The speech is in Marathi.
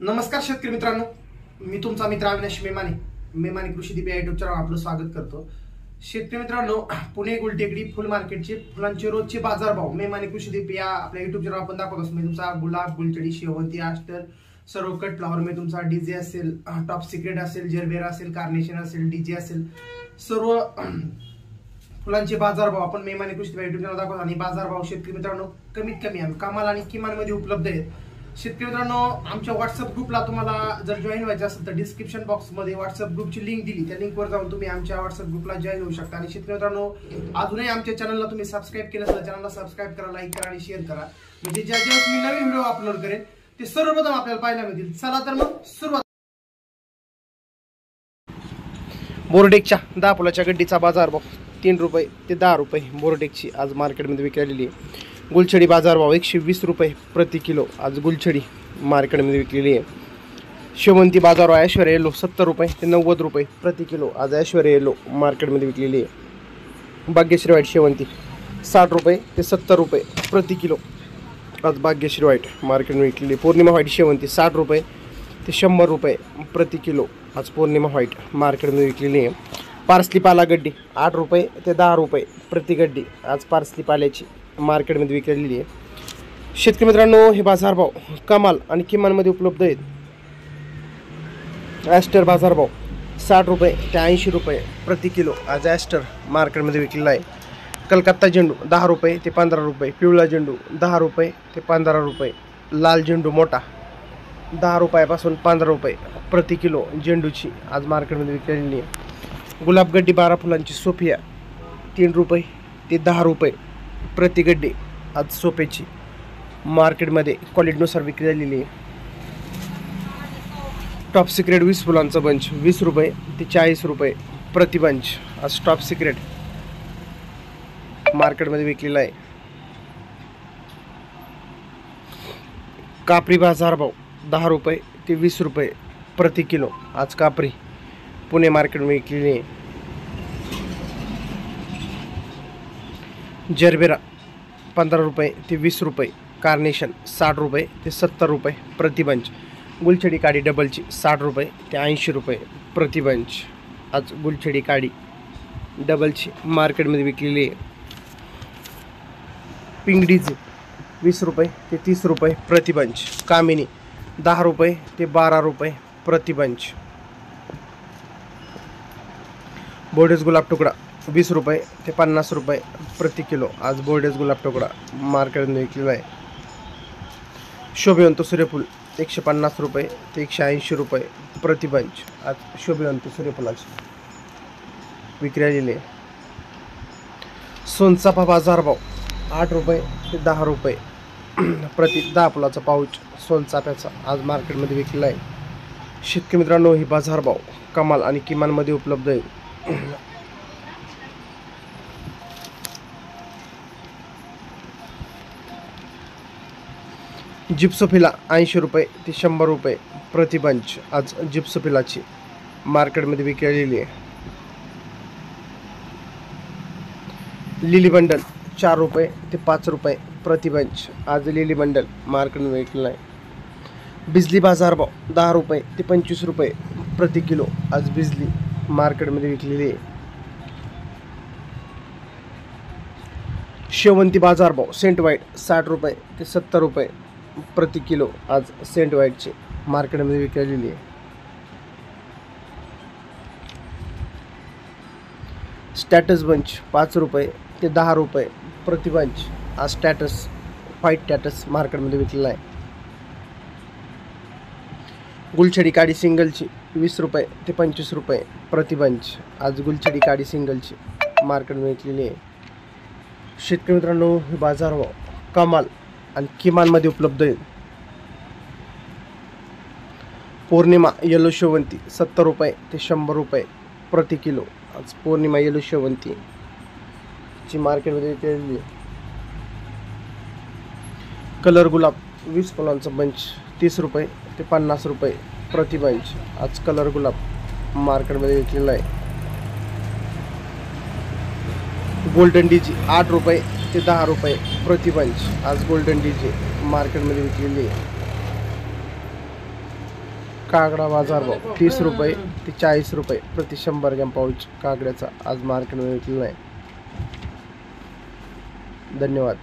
नमस्कार शेतकरी मित्रांनो, मी तुमचा मित्र अविनाश मेमाने कृषी दीप या युट्यूब चॅनलवर आपलं स्वागत करतो। शेतकरी मित्रांनो, पुणे गुलटेकडी फुल मार्केटचे फुलांचे रोजचे बाजारभाव मेमाने कृषी दीप या आपल्या युट्यूब चॅनलवर आपण दाखवत असतो। तुमचा गुलाब, गुलछडी, शेवंती, अस्टर, सर्व कट फ्लावर मध्ये तुमचा डीजे असेल, टॉप सिक्रेट असेल, जरबेरा असेल, कार्नेशन असेल, डीजे असेल, सर्व फुलांचे बाजारभाव आपण मेमाने कृषी दीप या युट्यूब चॅनलवर दाखवतो। आणि बाजारभाव शेतकरी मित्रांनो कमीत कमी आणि कमाल आणि किमान मध्ये उपलब्ध आहेत। शेतकरी मित्रांनो, आमच्या व्हॉट्सअप ग्रुपला तुम्हाला जर जॉईन व्हायचं असेल तर डिस्क्रिप्शन बॉक्स मध्ये व्हॉट्सअप ग्रुपची लिंक दिली, त्या लिंकवर जाऊन तुम्ही आमच्या व्हॉट्सअप ग्रुपला जॉईन होऊ शकता। आणि शेतकरी मित्रांनो, अजूनही आमच्या चॅनलला तुम्ही सबस्क्राईब केलं तर चॅनलला सबस्क्राईब करा, लाईक करा आणि शेअर करा, म्हणजे ज्या ज्या मी नवीन व्हिडिओ अपलोड करेन ते सर्वप्रथम आपल्याला पाहायला मिळतील। चला तर मग सुरुवात। बोर्डेकच्या 10 फुलाच्या गड्डीचा बाजारभाव 3 रुपये ते 10 रुपये बोर्डेकची आज मार्केटमध्ये विकलेली आहे। गुलछडी बाजारभाव 120 रुपये प्रति किलो आज गुलछडी मार्केटमध्ये विकलेली आहे। शेवंती बाजारभाव ऐश्वर्या येलो 70 रुपये ते 90 रुपये प्रति किलो आज ऐश्वर्या येलो मार्केटमध्ये विकलेली आहे। भाग्यश्री व्हाईट शेवंती 60 रुपये ते 70 रुपये प्रति किलो आज भाग्यश्री व्हाईट मार्केटमध्ये विकलेली आहे। पौर्णिमा व्हाईट शेवंती 60 रुपये ते 100 रुपये प्रति किलो आज पौर्णिमा व्हाईट मार्केटमध्ये विकलेली आहे। पार्सली पाला गड्डी 8 रुपये ते 10 रुपये प्रति गड्डी आज पार्सली पाल्याची मार्केटमध्ये विकलेली आहे। शेतकरी मित्रांनो, हे बाजारभाव कमाल आणि किमानमध्ये उपलब्ध आहेत। ॲस्टर बाजारभाव 60 रुपये ते 80 रुपये प्रति किलो आज ॲस्टर मार्केटमध्ये विकलेला आहे। कलकत्ता झेंडू 10 रुपये ते 15 रुपये, पिवळा झेंडू 10 रुपये ते 15 रुपये, लाल झेंडू मोठा 10 रुपयापासून 15 रुपये प्रति किलो झेंडूची आज मार्केटमध्ये विकलेली आहे। गुलाब गड्डी 12 फुलांची सोफिया 3 रुपये ते 10 रुपये प्रति गड्डी आज सोपेची मार्केटमध्ये क्वालिटीनुसार विक्री झालेली आहे। टॉप सिक्रेट 20 फुलांचा बंच 20 रुपये ते 40 रुपये प्रति बंच आज टॉप सिक्रेट मार्केटमध्ये विकलेला आहे। कापरी बाजारभाव 10 रुपये ते 20 रुपये प्रति किलो आज कापरी पुणे मार्केटमध्ये विकलेली आहे। जरबेरा 15 रुपये ते 20 रुपये, कार्नेशन 60 रुपये ते 70 रुपये प्रति बंच, गुलछडी काडी डबलची 60 रुपये ते 80 रुपये प्रति बंच आज गुलछडी काडी डबलची मार्केटमध्ये विकलेली आहे। पिंगडीची 20 रुपये ते 30 रुपये प्रति बंच, कामिनी 10 रुपये ते 12 रुपये प्रति बंच। बोर्डेस गुलाब टुकडा 20 रुपये ते 50 रुपये प्रति किलो आज बोर्डेस गुलाब टुकडा मार्केटमध्ये विकलेला आहे। शोभिवंत सूर्यफूल 150 रुपये ते 180 रुपये प्रति बंच आज शोभिवंत सूर्यफुलाची विक्री झालेली आहे। सोनचाफा बाजारभाव 8 रुपये ते 10 रुपये प्रति 10 फुलाचा पाऊच सोनचाफ्याचा आज मार्केटमध्ये विकलेला आहे। शेतकरी मित्रांनो, ही बाजारभाव कमाल आणि किमानमध्ये उपलब्ध आहे। जिप्सोफिला 80 रुपये ते 100 रुपये प्रति बंच आज जिप्सोफिलाची मार्केटमध्ये विकलेली आहे। लिली बंडल 4 रुपये ते 5 रुपये प्रति बंच आज लिली बंडल मार्केटमध्ये विकलेला आहे। बिजली बाजारभाव 10 रुपये ते 25 रुपये प्रति किलो आज बिजली मार्केटमध्ये विकलेली आहे। शेवंती बाजारभाव सेंट व्हाईट 60 रुपये ते 70 रुपये प्रति किलो आज सेंट व्हाईटची मार्केटमध्ये विकलेली आहे। स्टॅटस बंच 5 रुपये ते 10 रुपये प्रति बंच आज स्टॅटस व्हाईट स्टॅटस मार्केटमध्ये विकलेला आहे। गुलछडी काडी सिंगलची 20 रुपये ते 25 रुपये प्रति बंच आज गुलछडी काडी सिंगलची मार्केटमध्ये विकलेली आहे। शेतकरी मित्रांनो, हे बाजारभाव कमाल आणि किमानमध्ये उपलब्ध आहे। पौर्णिमा येलो शेवंती 70 रुपये ते 100 रुपये प्रति किलो आज पौर्णिमा येलो शेवंती ची मार्केटमध्ये विकलेली आहे। कलर गुलाब 20 फुलांचा बंच 30 रुपये ते 50 रुपये प्रति बंच आज कलर गुलाब मार्केटमध्ये विकलेला आहे। गोल्डन डीजी 8 रुपये ते 10 रुपये प्रति बंच आज गोल्डन डीजी मार्केटमध्ये विकलेली आहे। काकडा बाजारभाव 30 रुपये ते 40 रुपये प्रति 100 ग्रॅम पाऊच काकड्याचा आज मार्केटमध्ये विकलेला आहे. धन्यवाद.